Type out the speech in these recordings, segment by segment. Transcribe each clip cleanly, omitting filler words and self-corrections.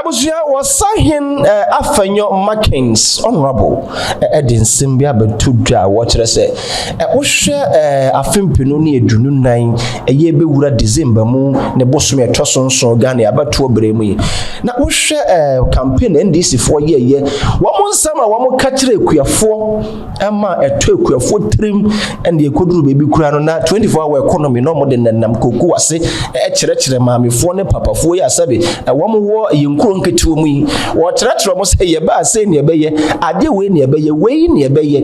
Abusia was saying Afenyo Markins honorable Edin Simbia Betuja watch say Afempino ni edunu nan eye be wura December mu ne bosom etosonson Ghana abatuo bremu na wo hwe campaign NDC for ye wo nsama wo ka kire ekuafo ama eto ekuafo trim and the koduru bebi kura no na 24 hour economy no mo de nanam koku wase kire maamefo ne papafo ya sabe wo mo wo yenkuro nketewo mu yi wo kire mo say ye ba say ne ebeye ade we ne ebeye we ne ebeye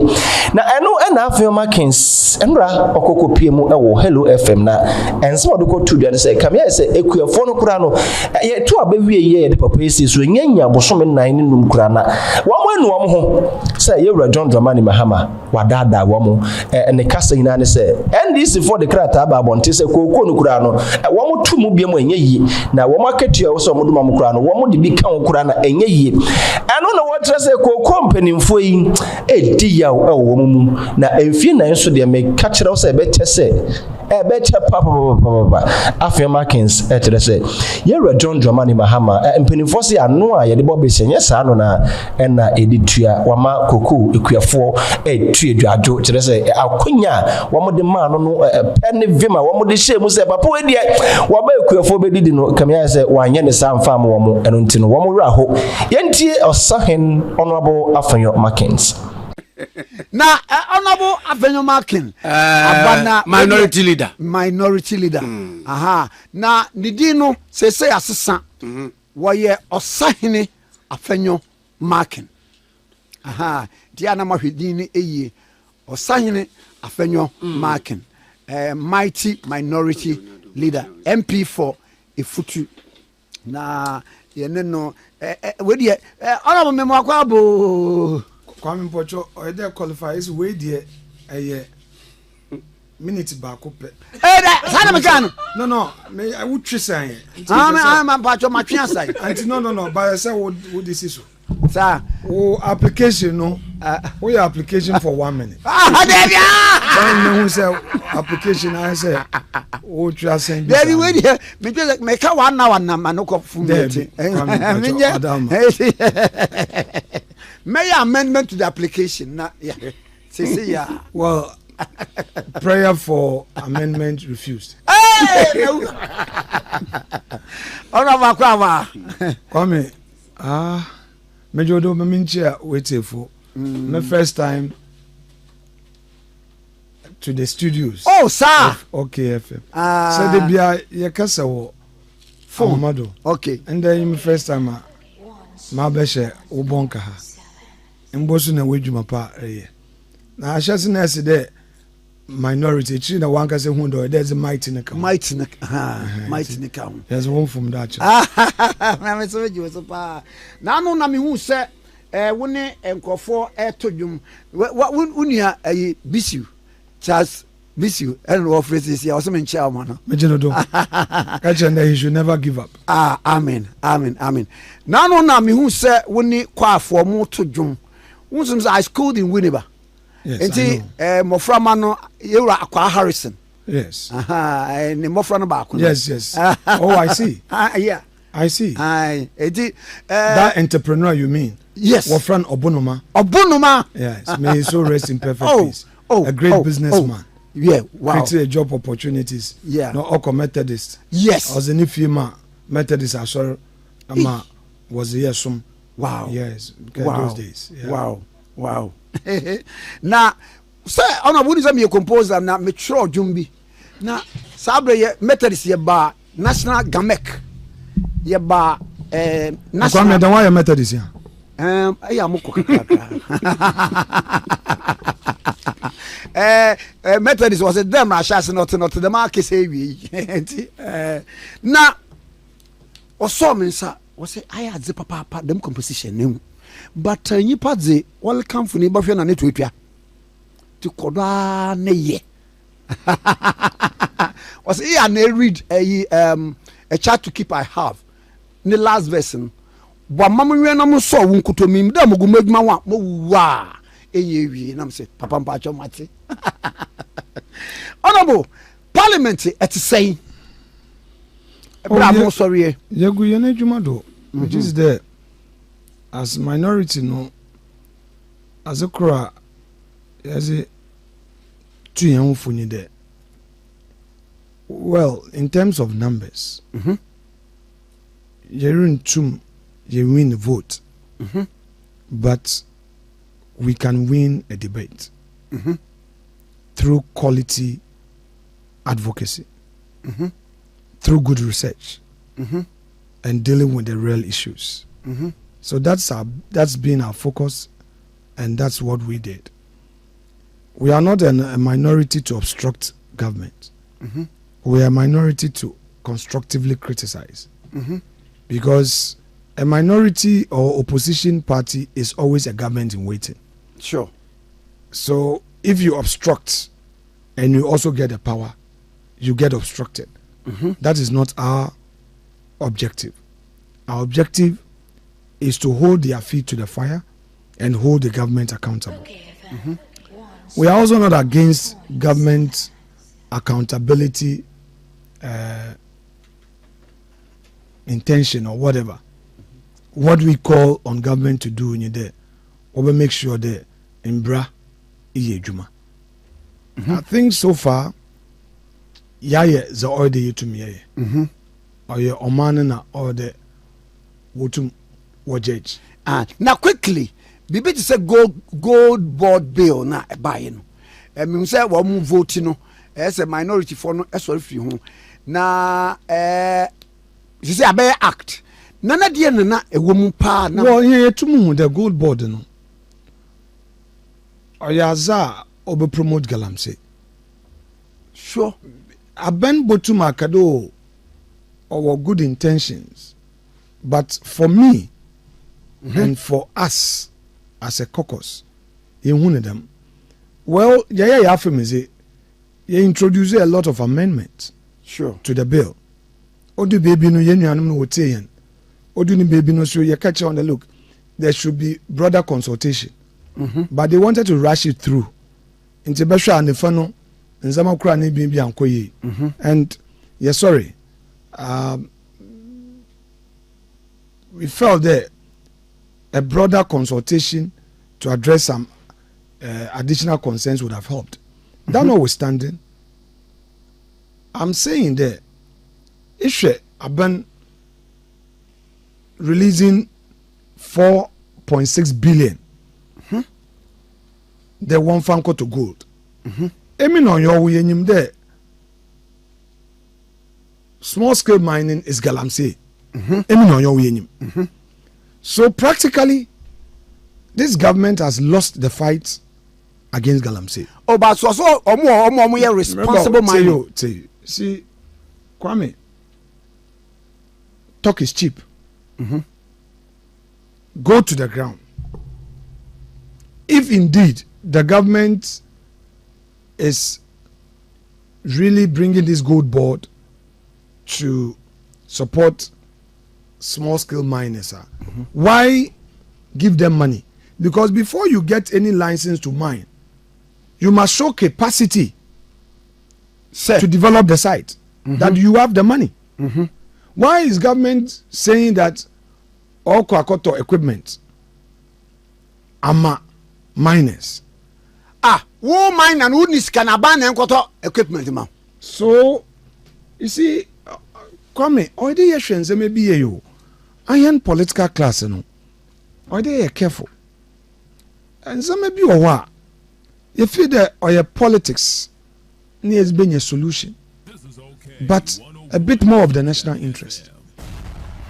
na eno na Afenyo Markins enra okokopie mu ewo Hello FM na ense odoko tudu ne say kam ya say ekuafo no kura no ye to abawie ye de papa esi so nyanya bosom nan ne num kura na wo mo enu wo ho say ye wura John Dramani Mahama wadada wo mo ne kasa ina ne say NDC for the krata ba bonte say kokko no kura no wo mo tu mu bia mu enye yi na wo maketua wo so mo duma mu kura no wo mo de bi kan kura na enye yi eno na wo tre say kokko mpanimfo yi edi ya wo mu na emfie nan so de me ka kire wo say be tese beche papa Afenyo Markins etre say ye wura John Dramani Mahama mpanimfo say ano a ye de bobe senye sa no na na editua wama kokko ekuafo tuedwajo kire say akonya wo mo de ma no pene vima wo mo de shemu say papa we de wo ba ekuafo be didi no kamia say wanye ne sa mfa mo wo eno ntino wo mo wura ho yentie osahen honorable Afenyo Markins na honorable Afenyo Markin abana minority leader aha na nidi no sese asesa wo ye osahene Afenyo Markin aha dia na mahwedi ni eye osahene Afenyo Markin mighty minority leader MP for Ifutu na ye no we de honorable memo akwabo Kwame Pocho or there qualifies way dear a minute back up. No, may I would say I'm Pacho Machian and no, but I said what this is. Sir, oh, application, no, we application for 1 minute. Who say application? I say, oh, just saying, Daddy, wait here, make a 1 hour and no cup from May amendment to the application. Yeah. See, well, prayer for amendment refused. Hey! Kwame, Major do Mamincha wait for my first time to the studios. Oh, sir. Okay, FM. So they be a yakasa for Mado. Okay. And then my first time, my beshe ubonka ha. Mbosu na wejuma pa na ashasi na se de minority chi na wanka se hundo there's a mighty na mighty na there's one from that na me so wejuma so pa na no na me hu se wo ne enkofo etodwum unia bisiu Charles bisiu and wo phrases ya wo se me nchia mo no me jeno do catch and he should never give up. Amen na no na me hu se wo ne kwafo mo todwum. I schooled in Winneba. Yes, and Moframa no Yura Aqua Harrison. Yes. And Mofrana back. Yes. Oh, I see. Yeah. I see. That entrepreneur you mean? Yes. Wofran Obunoma. Yes. May he so rest in perfect peace. A great businessman. Yeah. Wow. Created job opportunities. Yeah. No all Methodist. Yes. I was a new firma Methodist. I saw Ama was a yes. Wow. Yes. Those days. Yeah. Wow. Now, sir, on a would be a composer na metro jumbi. Na sabre Methodist ye ba national gamek. Ye ba national. Then why Methodist ya? Methodist was a damn ashas not to the market say we. Na oso mensa was say I had the papa them composition name. But you padze welcome for neighbor na netwetwa. To koda ne ye. Was here and read a chart to keep I have. The last verse. But mama we na mo so wonkuto mi da mo gumaduma wa mo wa eyewi na mo say papa mpacho mate. Honorable Parliament at saying. Bra mo sorry. Yagu ye na dwuma do. which is there as minority no as a crowd as a two young funny there. Well, in terms of numbers, you're in two, you win the vote, but we can win a debate through quality advocacy, through good research, and dealing with the real issues. So that's been our focus, and that's what we did. We are not a minority to obstruct government. We are a minority to constructively criticize. Because a minority or opposition party is always a government in waiting. Sure. So if you obstruct and you also get the power, you get obstructed. That is not our objective. Our objective is to hold their feet to the fire and hold the government accountable. We are also not against government accountability intention or whatever. What we call on government to do in there, we make sure that Imbra iye juma. I think so far, yaye za order you to me or your omanana or the wotum wajage. Now quickly, bibi to say gold board bill na buy no. Me say we move vote no as a minority for no sorry free ho. Na you say abey act. Nana die nana ewo mu pa na. Well, yeah, tumu the gold board no. Oyaza obe promote galamsey. Sure. Aben botuma kado our good intentions. But for me and for us as a caucus, in them, well, yeah, you introduce a lot of amendments to the bill. Odu baby no yenuanum no woteyen. Odu ni baby no so you catch on the look. There should be broader consultation. But they wanted to rush it through. Into Besha and the funnel, and some kra ne bi ankoye. And yeah, sorry. We felt that a broader consultation to address some additional concerns would have helped. That notwithstanding, I'm saying that if I've been releasing 4.6 billion, the one fanko to gold. Emi no your way in there. Small scale mining is galamsey. Emi no your way in. So practically, this government has lost the fight against galamsey. Oh, but so omo responsible mining. See, Kwame, talk is cheap. Go to the ground. If indeed the government is really bringing this gold board to support small scale miners, why give them money? Because before you get any license to mine, you must show capacity to develop the site, that you have the money. Why is government saying that all Kwakoto equipment ama miners? Who mine and who nis can abandon Kwato equipment ma. So you see, Kwame, or the Asians maybe you iron political class no. Or they are careful. And some maybe or what you feel that or your politics needs being a solution. But a bit more of the national interest.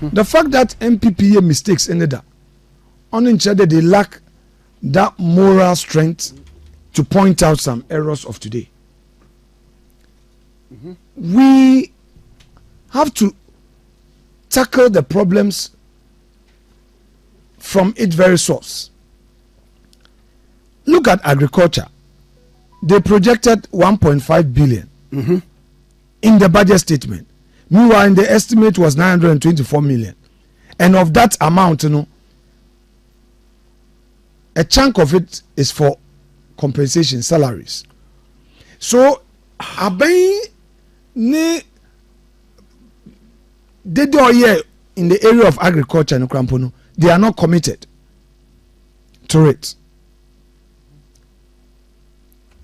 The fact that MPPA mistakes ended up on each other, they lack that moral strength to point out some errors of today. We have to tackle the problems from its very source. Look at agriculture. They projected 1.5 billion in the budget statement. Meanwhile, the estimate was 924 million. And of that amount, a chunk of it is for compensation, salaries. So, abai ne dede oye in the area of agriculture in Krampono, they are not committed to it.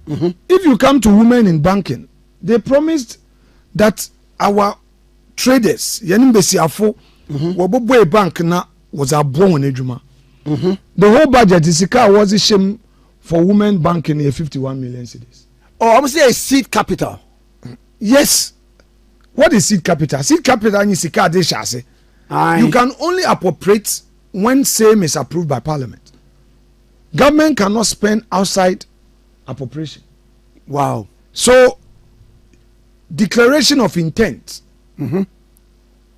If you come to women in banking, they promised that our traders, the bank na was a born ejuma. The whole budget is was a shame for women banking a 51 million cedis. Oh, I'm saying seed capital. Yes. What is seed capital? Seed capital is you can only appropriate when same is approved by parliament. Government cannot spend outside appropriation. Wow. So declaration of intent.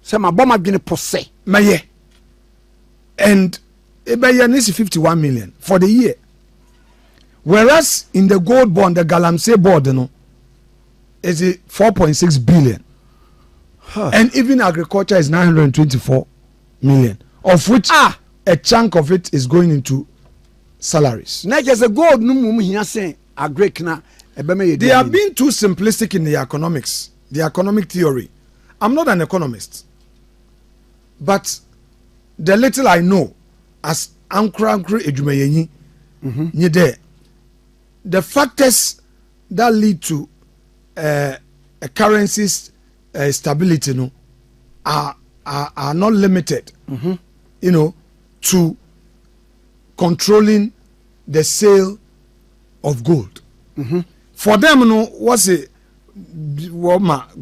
So my bomb has been a posse. And is 51 million for the year. Whereas in the gold bond, the Galamsey board, is 4.6 billion. And even agriculture is 924 million, of which a chunk of it is going into salaries. They are being too simplistic in the economics, the economic theory. I'm not an economist, but the little I know as Ankra Ejumeyenyi, the factors that lead to a currency's stability are not limited, to controlling the sale of gold. For them, what's a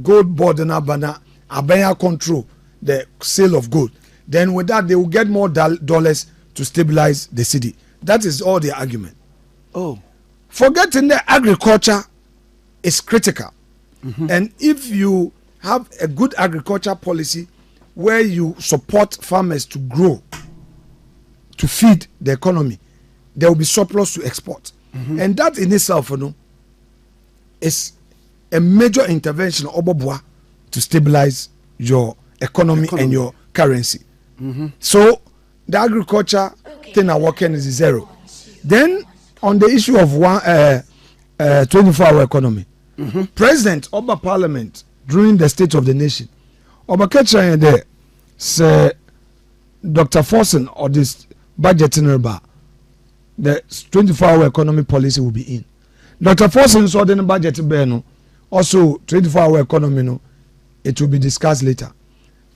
gold board and abaya control the sale of gold. Then with that, they will get more dollars to stabilize the city. That is all the argument. Oh, forgetting the agriculture is critical, and if you have a good agriculture policy where you support farmers to grow, to feed the economy, there will be surplus to export. And that in itself, is a major intervention to stabilize your economy and your currency. So the agriculture thing are working is zero. Then on the issue of 24-hour economy, President Oba Parliament during the State of the Nation, Oba Ketchaya there say Dr. Forson or this budget in the 24-hour economy policy will be in. Dr. Forson saw the budget also 24-hour economy it will be discussed later.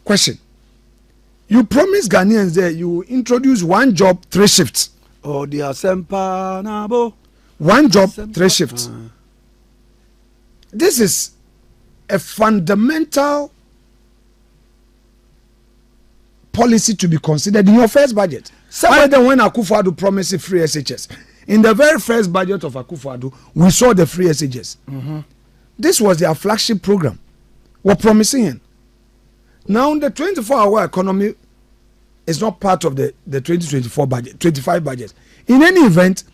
Question: you promise Ghanaians that you will introduce 1 job 3 shifts. Oh, the Asempa Nabo. 1 job 3 shifts. This is a fundamental policy to be considered in your first budget. Why then when Akufo-Addo promised free SHS? In the very first budget of Akufo-Addo, we saw the free SHS. This was their flagship program. We're promising. Now the 24-hour economy is not part of the 2024 budget, 25 budget. In any event,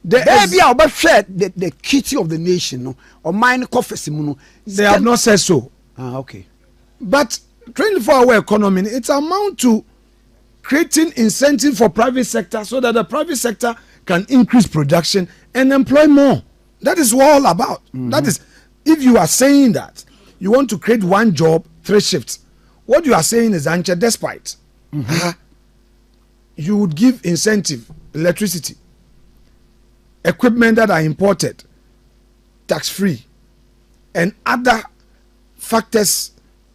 the kitty of the nation, or mine coffers. They have not said so. Okay. But 24-hour economy, it's amount to creating incentive for private sector so that the private sector can increase production and employ more. That is what all about. That is, if you are saying that you want to create 1 job 3 shifts, what you are saying is Anche, despite you would give incentive, electricity, equipment that are imported, tax-free, and other factors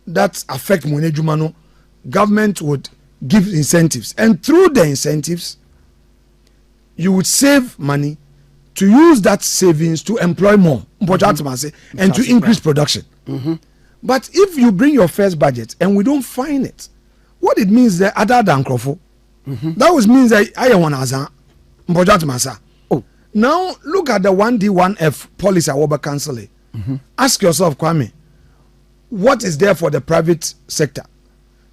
that affect Monejumano, government would give incentives. And through the incentives, you would save money to use that savings to employ more, and to increase production. But if you bring your first budget and we don't find it, what it means that Adaadaa and Krofo, that was means that I want to now look at the 1D 1F policy I cancel it. Ask yourself, Kwame, what is there for the private sector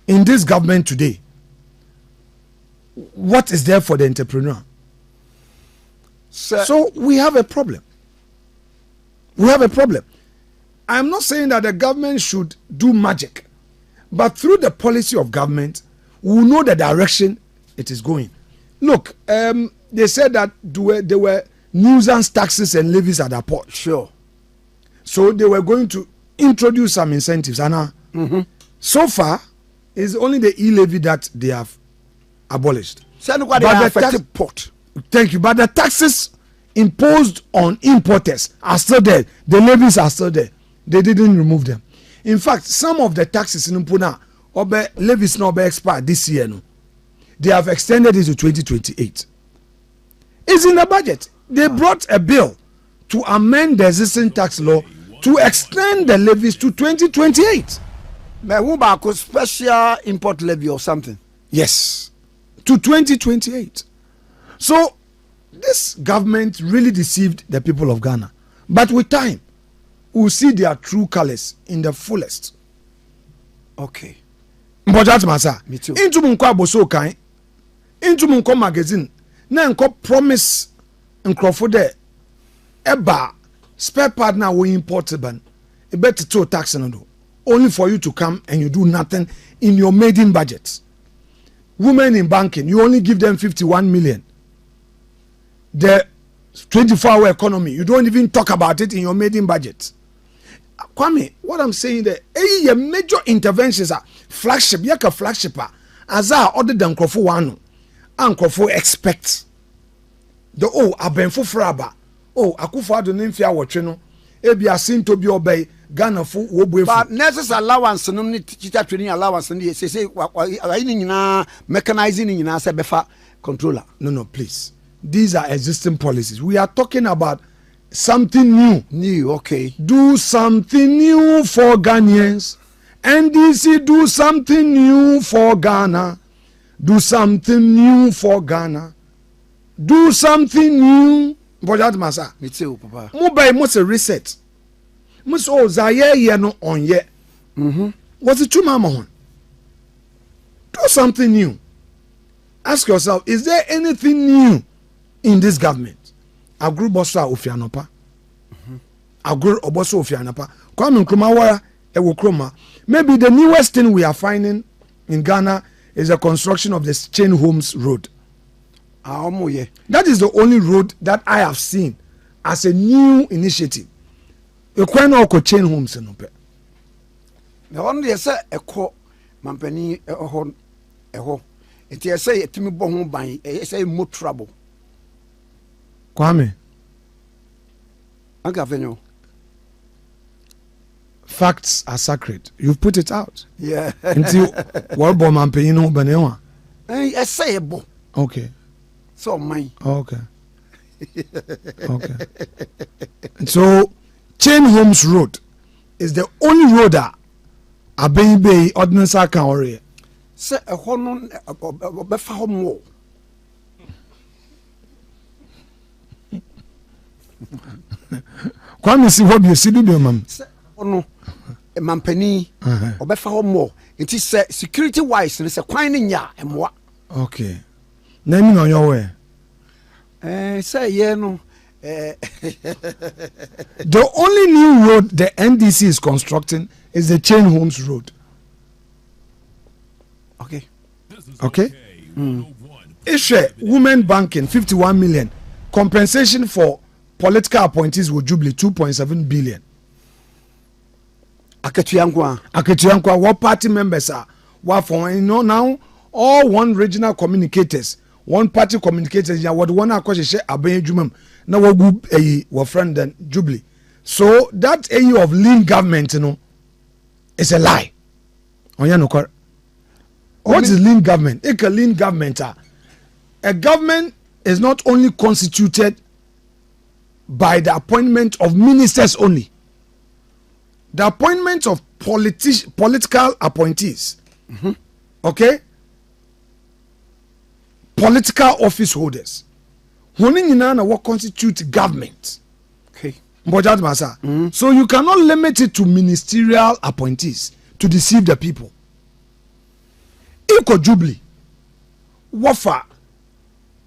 in this government today? What is there for the entrepreneur? So we have a problem. We have a problem. I'm not saying that the government should do magic, but through the policy of government, we will know the direction it is going. Look, they said that there were nuisance taxes and levies at the port. Sure. So they were going to introduce some incentives. And so far, It's only the e-levy that they have abolished. But the port. Thank you. But the taxes imposed on importers are still there. The levies are still there. They didn't remove them. In fact, some of the taxes in Mpuna, levies not expired this year. No, they have extended it to 2028. It's in the budget. They brought a bill to amend the existing tax law to extend the levies to 2028. Special import levy or something. Yes, to 2028. So this government really deceived the people of Ghana. But with time, we'll see their true colors in the fullest. Okay. Me too. Into Munko Aboso Kai, into Munko magazine, na nko promise nkrofo de eba spare part na we import ban e bet to tax no do only for you to come and you do nothing in your maiden budget. Women in banking, you only give them 51 million. The 24-hour economy, you don't even talk about it in your maiden budget. Kwame, what I'm saying there, a major interventions are flagship, yaka flagship, as are other than Krofo Wano, and Krofo expect. The abenfo fraba, Akufo-Addo Nimfia Watcheno, ebi asin to be obey, Ghana fu wobuefu. But necessary allowance, no need teacher training allowance, and say, mechanizing in your befa controller. No, please. These are existing policies. We are talking about something new. New, okay. Do something new for Ghanaians. NDC, do something new for Ghana. Do something new for Ghana. Do something new. But that masa. Me too, Papa. Mobile must reset. Must all zaye no on ye. What's it to mama on? Do something new. Ask yourself, is there anything new in this government? Agro bossa ofianopa. Agro oboso ofianopa. Kwame Nkrumah wara ewo kroma. Maybe the newest thing we are finding in Ghana is the construction of the Chain Homes Road. That is the only road that I have seen as a new initiative. Ekwena oko Chain Homes no pe. The only say eko mampani eho. Enti say etimi bo ho ban say mo trouble. Kwame. Afenyo. Facts are sacred. You've put it out. Yeah. Until what bo man pay no banewa. I say bo. Okay. So mine. Okay. Okay. So Chain Homes Road is the only road that Abeyi ordinance can ore. Say a hono befa ho mo. Kwame si what you see do mam. Ono mampani obefa ho mo. It is security wise and say kwan ni nya emwa. Okay. Na mi no your way. Say yeah no. The only new road the NDC is constructing is the Chain Homes Road. Okay. Okay. Issue women banking 51 million. Compensation for political appointees with Jubilee 2.7 billion. Aketuyankwa, what party members are? What for? You know now, all one regional communicators, one party communicators. Yeah, what one akoshe abenye jumam. Now what group what friend then Jubilee. So that AU of lean government, you know, is a lie. What is lean government? A lean government. A government is not only constituted by the appointment of ministers only. The appointment of political appointees. Okay? Political office holders. What constitutes government? Okay. So you cannot limit it to ministerial appointees to deceive the people. Iko Jubilee, Wafa,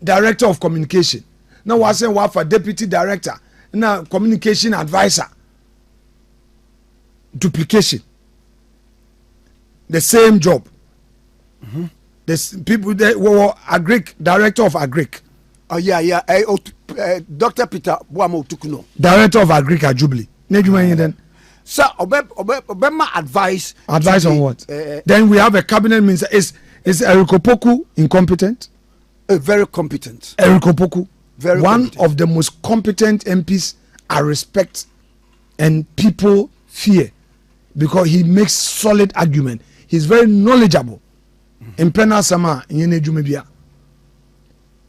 director of communication. Now was saying Wafa, deputy director. Now communication advisor. Duplication. The same job. The people that were agric, director of agric. Oh yeah. Dr. Peter Buamo Tukuno. Director of agric at Jubilee. Then. Sir, Obama advice. Advice on what? Then we have a cabinet minister. Is Eriko Poku incompetent? Very competent. Eriko Poku, very one competent. of the most competent MPs I respect and people fear because he makes solid argument. He's very knowledgeable. In Pena Sama,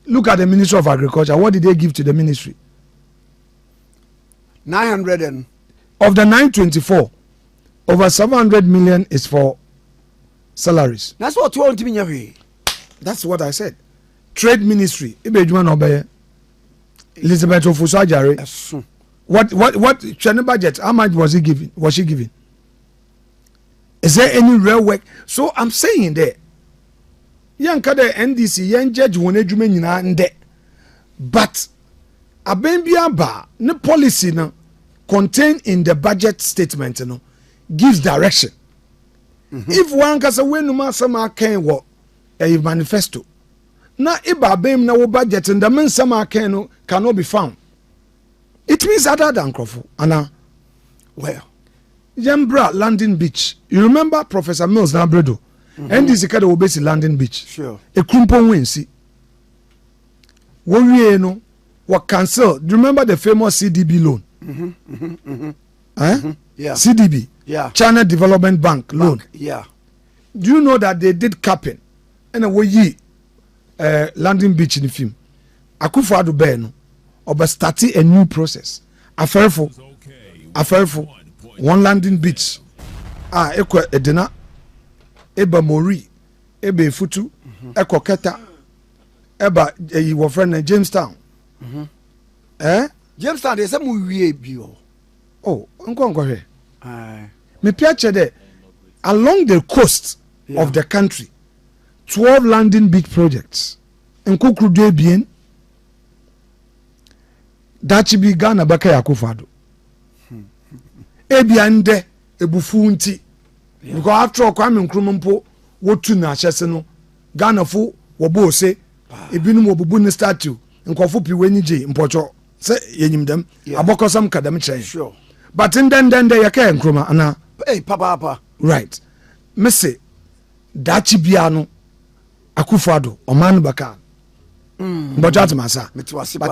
look at the Ministry of Agriculture. What did they give to the ministry? 900 and of the 924, over 700 million is for salaries. That's what you want to be. That's what I said. Trade Ministry. Elizabeth Ofusajare. What China budget? How much was he giving? Was she giving? Is there any real work? So I'm saying there. Yanka the NDC yan judge wone dwuma nyina nde. But abembia ba ne policy no contained in the budget statement no gives direction. If one kasa wenuma sama kan wo a manifesto na iba bem na wo budget and the men sama kan no cannot be found. It means other than Crawford. Anna, well, Yambra Landing Beach. You remember Professor Mills Nabredo? And this is kind of basic Landing Beach. Sure. A crumple win see. What we know, what cancel. Do you remember the famous CDB loan? Yeah. CDB. Yeah. China Development Bank loan. Yeah. Do you know that they did capping? And a way Landing Beach in the film. Akufo-Addo Beno. Or starting a new process. Afenyo, one Landing Beach. Ekwa Edina, Eba Mori, Eba Futu, Ekwa Keta, Eba your friend Jamestown. Jamestown, there's a movie bio. Oh, I'm going to go here. Me picture there along the coast of the country, 12 Landing Beach projects. Nkukrude bien. Dachi bi Ghana baka Akufo-Addo. Ebiande ebufu nti. Because after all Kwame Nkrumah mpo wotu na ahyese no Ghana fo wobo se ebinum obubu ne statue nkofo piweni je mpocho se yenyim dem abokosam kadam kyerɛ. Sure. But then yaka Nkrumah ana Hey papa. Right. Mese dachi bia no Akufo-Addo oman baka. But masa. But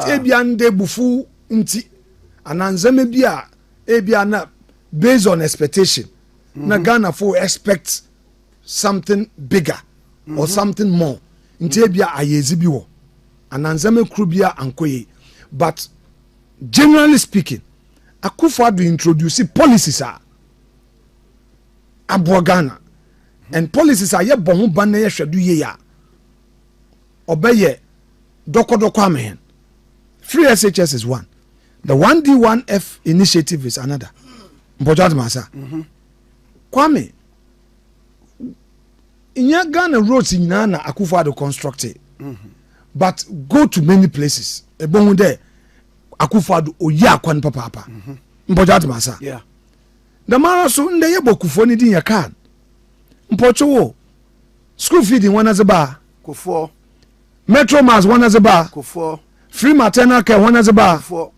ebiande bufu nti ananzeme bia ebia na based on expectation na Ghana for expect something bigger or something more nti ebia ayezi bi wo ananzeme kru bia ankoye. But generally speaking Akufo-Addo introduce policies abo Ghana and policies ye bon ho ban na ye hwedu ye ya obeye Doko Amen. Free SHS is one. The 1D1F initiative is another. Mpojat Masa. Kwame. Inya Ghana roads in Nana Akufo-Addo constructed. But go to many places. Ebongu there. Akufo-Addo oya kwan papa. Mpojat Masa. Yeah. The man so nde ye bokufo ni din ya kan. Mpocho wo. School feeding one as a bar. Kufo. Metro Mass one as a bar. Kufo. Free maternal care one as a bar. Kufo.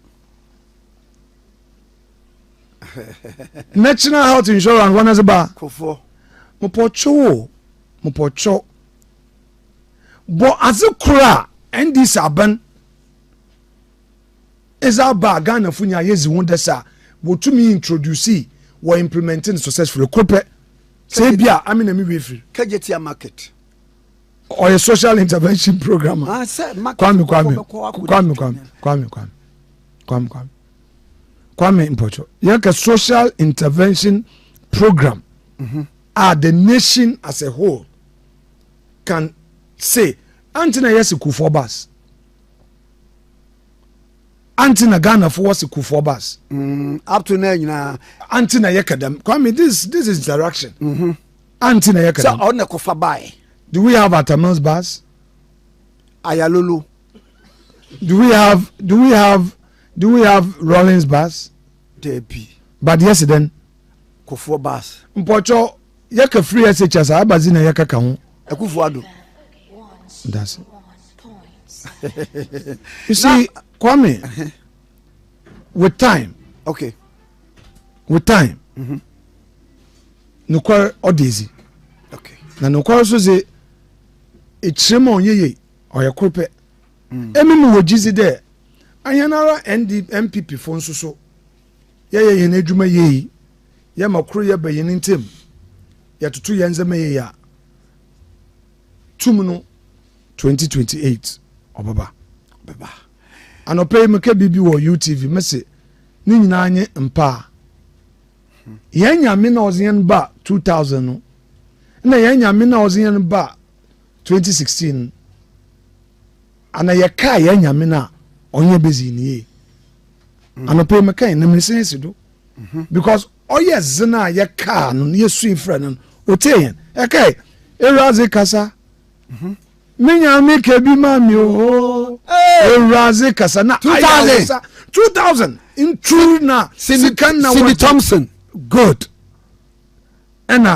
National health insurance one as a bar. Kufo. Mupocho. But as a kura and this aban is our bar Ghana funya yezi wonder sa what to me introduce or implementing successfully. Kope say bia I mean me free. Kajetia market. Or a social intervention program. I said Kwame Mpocho. Yaka social intervention program. The nation as a whole can say Antina yes Kufo bus. Antina Ghana for was Kufo bus. Up to now, Antina Yakadam. Kwame, this is interaction. Antina Yakadam. So on the Kofa buy. Do we have Atamils bus? Ayalulu. Do we have Rollins bus? JP. But yes then. Kufo bus. Mpocho yaka free SHS abazina yaka kaho. Akufo-Addo. That's it. You see, Kwame, with time. Okay. With time. nokware ɔdezi okay na nokware so ze ekyirema onyeye ɔyɛ korpɛ emi mu wɔ gizi dɛ ayanara MPP fo nso so yɛyɛ yɛn adwuma yɛyi yɛma koro yɛ ba yɛn ntem yɛtoto yɛn nzɛma yɛyi a tum no 2028 ɔbɛba anɔpɛ yi meka biribi wɔ UTV mese ne nyinaa nye mpa yɛn nyame na ɔze yɛn ba 2000 no na yɛn nyame na ɔze yɛn ba 2016 ana yɛka yɛn nyame na ɔnyɛ bezi ni ye anɔpɛ yi meka yɛn namresen si do because ɔyɛ zena a yɛka no yɛsu ifra no ɔte yɛn ɛkae ɛwuraze kasa minya mi kebi mami o Ewuraze kasa na 2000 in true na Cindy Thompson good and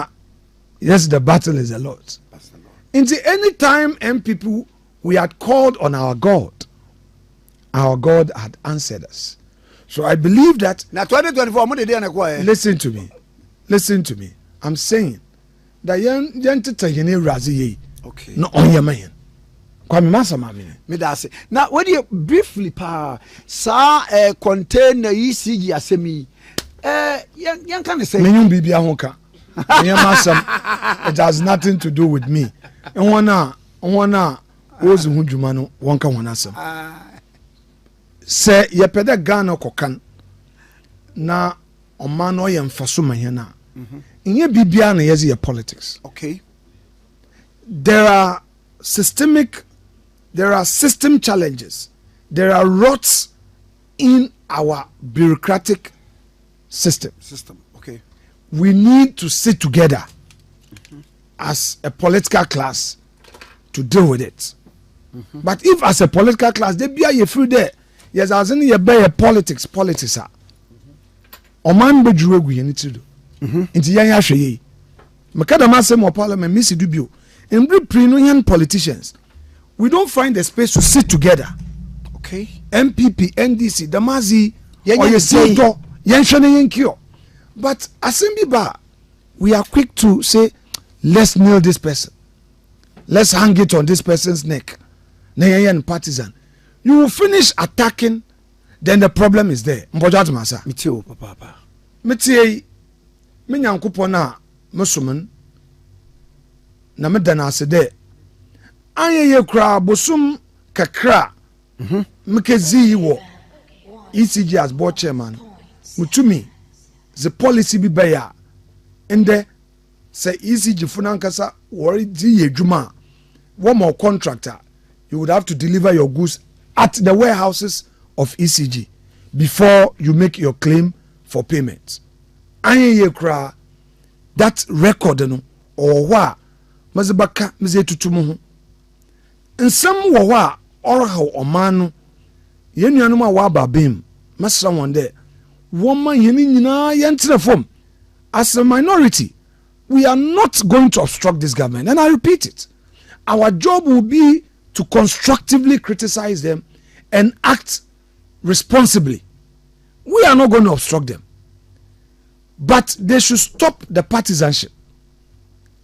yes the battle is a lot into any time and people we had called on our God had answered us. So I believe that now 2024 listen to me I'm saying that young razi okay no on your man kwame masama me da say now when you briefly pa sa container ECG asemi yan can say menyum bibia ho ka yan masam it has nothing to do with me and one ozu hu dwuma no won ka won asam se ye pede Ghana kokan na oman no ye mfaso mahena inye bibia na yezi ye politics okay there are system challenges. There are rots in our bureaucratic system. Okay. We need to sit together as a political class to deal with it. But if as a political class, they be a free there. Yes, as in you be politics. Oman be juwe you need to do. Inti yan sheye. Makada masem mo parliament misi dubio. In pre-Union politicians, we don't find the space to sit together. Okay. MPP, NDC, Damazi, Oyeseto, Yenshane Yenkyo. But Assembly Bar, we are quick to say, let's nail this person. Let's hang it on this person's neck. Nayan partisan. You will finish attacking, then the problem is there. Mbojat Masa. Mitio, papa. Mitie, Minyankupona, Musuman, na medana ase de ayeye kra bosum kakra mekezi wo ECG as board chairman mutumi the policy bi baya ende say ECG funankasa worry di adwuma one more contractor you would have to deliver your goods at the warehouses of ECG before you make your claim for payment ayeye kra that record no or what mazibaka mize tutumu ho nsam wo ho a ɔrehaw ɔman no yɛn nuanom a wɔaba bem masra wɔn dɛ wɔma yɛn nyinaa yɛntena fam as a minority we are not going to obstruct this government and I repeat it our job will be to constructively criticize them and act responsibly. We are not going to obstruct them, but they should stop the partisanship,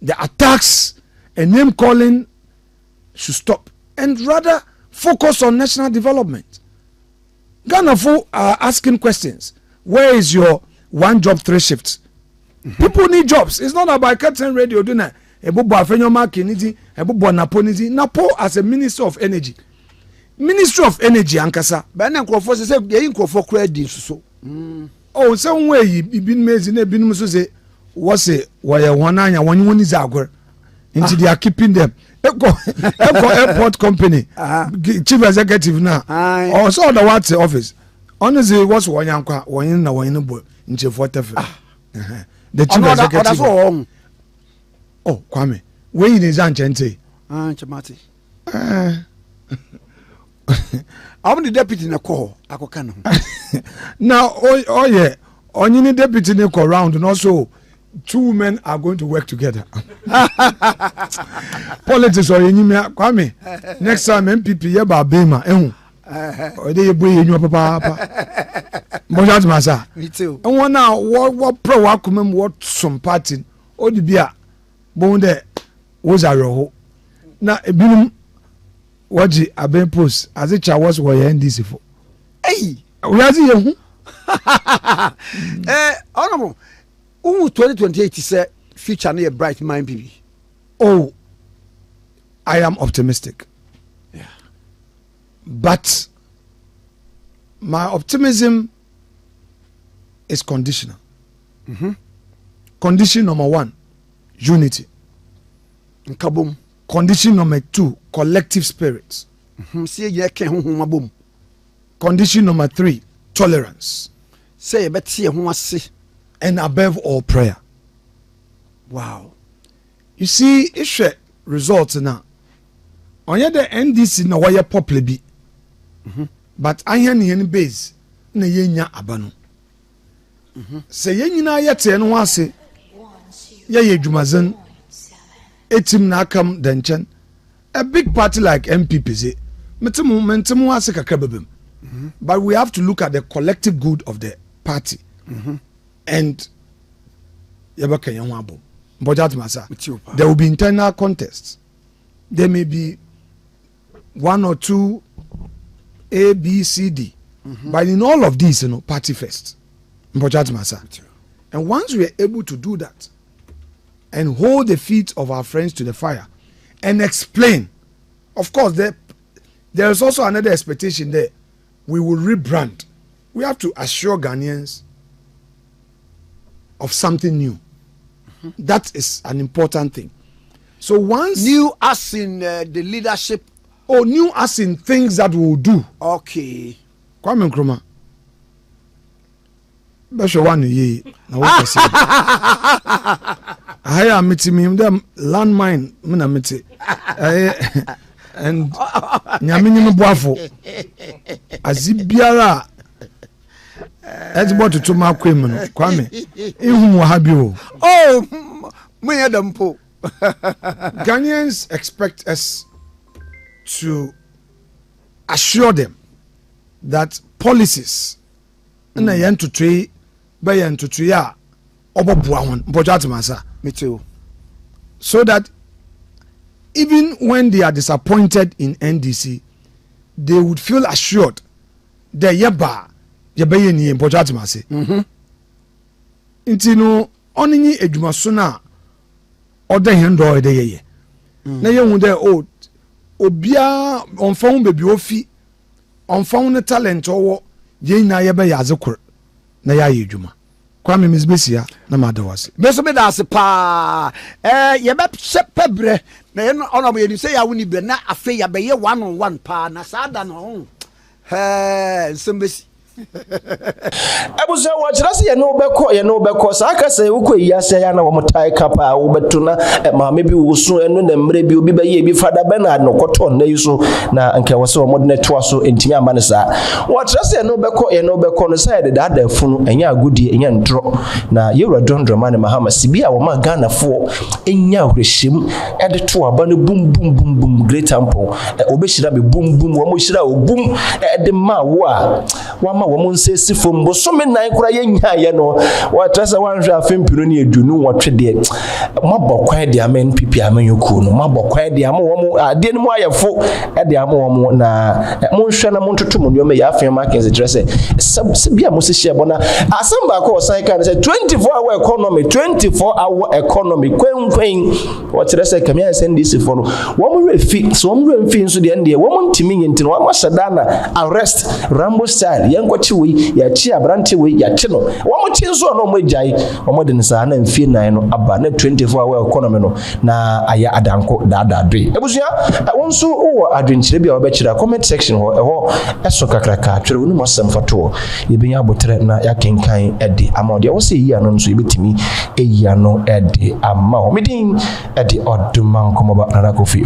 the attacks and name calling should stop and rather focus on national development. Ghana folk are asking questions. Where is your 1 job 3 shifts? People need jobs. It's not about curtain radio doing that. Afenyo Markin, Napo as a minister of energy. Ministry of energy ankasa. But na nkrofo say ye nkrofo credit so. Oh, some way you been mezing a bin so say was it why one anya one is agor. Into they are keeping them. Airport company, chief executive now. Also the what's office. Honestly, what's one yankwa one na one boy in chief whatever. The chief executive. Oh, Kwame, where is Ashanti? Chamati. I'm the deputy in a call. I can. Now, oh yeah, only the deputy in a call round, and also 2 men are going to work together. Politics or any Kwame. Next time MPP yeba bema or they bring you papa. Mbojat masa. Me too. And one now what pro wakumem what some party o di bia bon de was a roho. Na ebinum waji aben post as it was wo NDC for. Hey, we are see honorable. 2028 say future near bright mind baby. Oh, I am optimistic. Yeah. But my optimism is conditional. Condition number 1, unity. Kaboom. Condition number 2, collective spirits. See ye can boom. Condition number 3, tolerance. Say bet see who see. And above all, prayer. Wow. You see, it's results now. On the NDC na wire popular bi. But I hear ni base na yenya abano. Say yenyina yete no ase. Ye dwumazen. Etim na akam denchen. A big party like MPP say metemu ase kakra bebem. But we have to look at the collective good of the party. And yabaka yan wabo. Mbojat masa. There will be internal contests. There may be 1 or 2 A, B, C, D. But in all of these, party first. Mbojat masa. And once we are able to do that and hold the feet of our friends to the fire and explain, of course, there is also another expectation there. We will rebrand. We have to assure Ghanaians of something new. That is an important thing. So once new as in the leadership. Oh, new as in things that we will do. Okay. Kwame Nkrumah. Besho one ye na what say. I am meeting him them landmine me na mete. And nyamenyi me boafo. Azibiara Edibot to ma kwem no Kwame ehum wa habi o. Oh, me adampo. Ghanaians expect us to assure them that policies na yen to tree by yen to tree a oboboa hon mbojat masa. Me too. So that even when they are disappointed in NDC, they would feel assured that yeba yebeye ni mbojat masa. Nti no onini edwumaso na oda hendo ede yeye. Na yehu de o obia onfon bebi ofi onfon ne talent owo ye na yebe yazekor na ya yedwuma. Kwame Mizbesia na madawase. Beso me da se pa yebe sepebre na ye ono ye say ya woni bre na afa ya be ye 1-on-1 pa na sada no nsembesi Abuza wachirasi ya no beko saka se uko iyase ya na womutai kapa ubetuna maame bi wusu enu na mre bi obi baye bi fada Bernard no koton na yuso na nke wose wo modne toa so entinya amane sa wachirasi ya no beko no side da funu enya agudi enya ndro na yewra dondro mane Mahama sibia wo ma Ghana fo enya hwehim ede to aba no bum bum bum bum great temple obeshira be bum bum wo mo shira obum ede ma wo a wama wo mo nsesi fom bo so me nan kura ye nyaye no watrasa wanhwe afempiro ne edunu wotwe de mabokwan de amen pipi amen yoku no mabokwan de am wo mo ade no mo ayefo de am wo mo na mo nhwe na mo ntoto mo nyome ya Afenyo Markin se dresse bia mo se hye bona asamba ko osan kan se 24-hour economy kwenkwen watrasa kamia SNDC for no wo mo refi so wo mo refi nso de nde wo mo ntimi nyenti no wo mo shadana arrest Rambo style yankwachi we ya chi abrante we ya chi no wo mo chi nso no mo jai wo mo de nsa na mfie nan no aba na 24-hour economy no na aya adanko daadadwe ebusua wonso wo adwenchire bia wo be chira comment section ho eso kakraka twere wonu mo samfato yebenya abotre na yakenkan edi amode wo se yi ano nso yebetimi eyi ano edi ama ho medin edi oduman komoba na Kofi